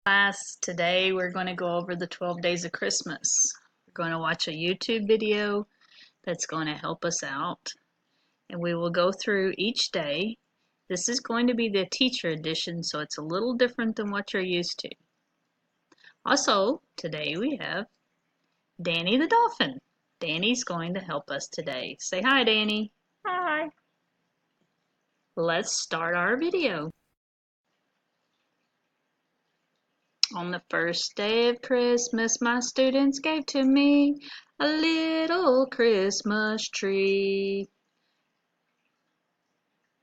Class, today we're going to go over the 12 days of Christmas. We're going to watch a YouTube video that's going to help us out, and we will go through each day. This is going to be the teacher edition, so it's a little different than what you're used to. Also, today we have Danny the Dolphin. Danny's going to help us today. Say hi, Danny. Hi. Let's start our video. On the first day of Christmas, my students gave to me a little Christmas tree.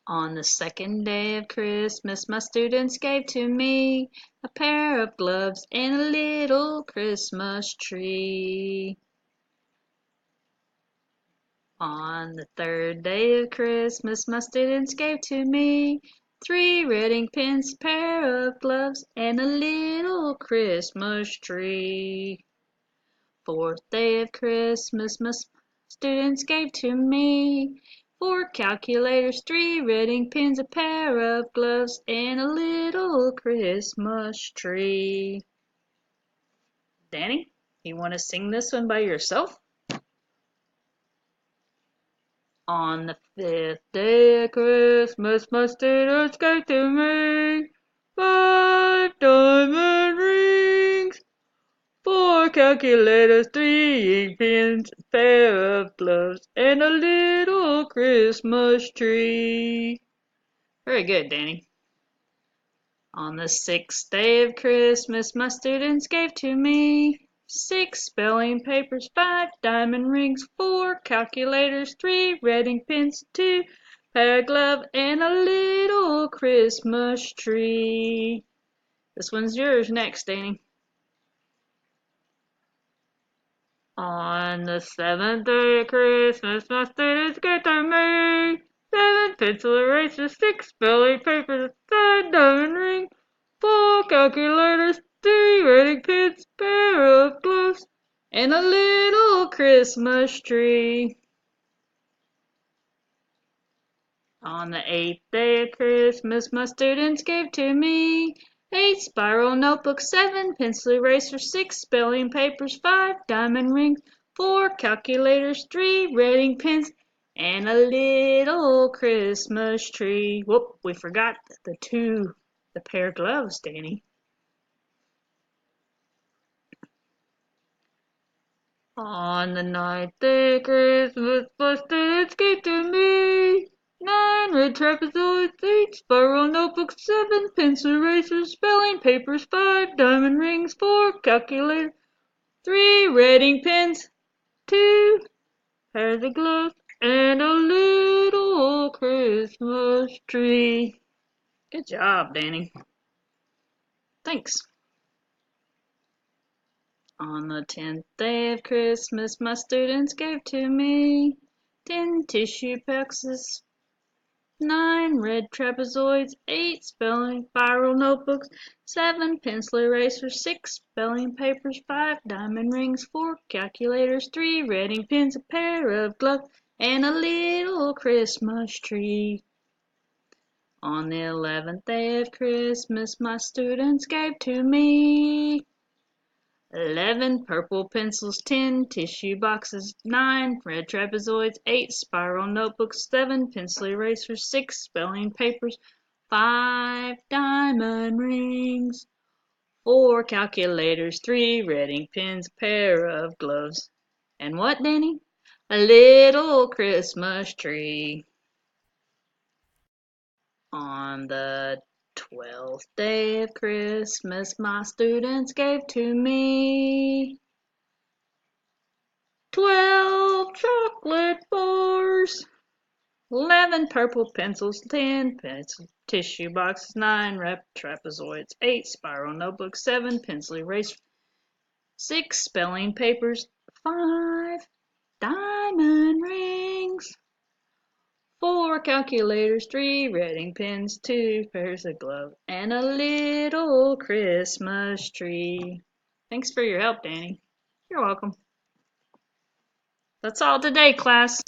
On the second day of Christmas, my students gave to me a pair of gloves and a little Christmas tree. On the third day of Christmas, my students gave to me 3 red ink pens, a pair of gloves, and a little Christmas tree. Fourth day of Christmas, my students gave to me 4 calculators, 3 red ink pens, a pair of gloves, and a little Christmas tree. Danny, you want to sing this one by yourself? On the 5th day of Christmas, my students gave to me 5 diamond rings, 4 calculators, 3 ink pens, a pair of gloves, and a little Christmas tree. Very good, Danny. On the 6th day of Christmas, my students gave to me 6 spelling papers, 5 diamond rings, 4 calculators, 3 red ink pens, 2 pair of gloves, and a little Christmas tree. This one's yours next, Danny. On the 7th day of Christmas, my students gave to me 7 pencil erasers, 6 spelling papers, 5 diamond rings, 4 calculators, 3 red ink pens, pair of gloves, and a little Christmas tree. On the 8th day of Christmas, my students gave to me 8 spiral notebooks, 7 pencil erasers, 6 spelling papers, 5 diamond rings, 4 calculators, 3 red ink pens, and a little Christmas tree. Whoop, we forgot the pair of gloves, Danny. On the 9th day of Christmas, my students gave to me 9 red trapezoids, 8 spiral notebooks, 7 pencil erasers, spelling papers, 5 diamond rings, 4 calculators, 3 red ink pens, 2 pairs of gloves, and a little Christmas tree. Good job, Danny. Thanks. On the 10th day of Christmas, my students gave to me 10 tissue boxes, 9 red trapezoids, 8 spelling spiral notebooks, 7 pencil erasers, 6 spelling papers, 5 diamond rings, 4 calculators, 3 red ink pens, a pair of gloves, and a little Christmas tree. On the 11th day of Christmas, my students gave to me 11 purple pencils, 10 tissue boxes, 9 red trapezoids, 8 spiral notebooks, 7 pencil erasers, 6 spelling papers, 5 diamond rings, 4 calculators, 3 red ink pens, a pair of gloves. And what, Danny? A little Christmas tree. On the 12th day of Christmas, my students gave to me 12 chocolate bars, 11 purple pencils, 10 pencil tissue boxes, 9 red trapezoids, 8 spiral notebooks, 7 pencil erasers, 6 spelling papers, 5 diamond rings, 4 calculators, 3 red ink pens, 2 pairs of gloves, and a little Christmas tree. Thanks for your help, Danny. You're welcome. That's all today, class.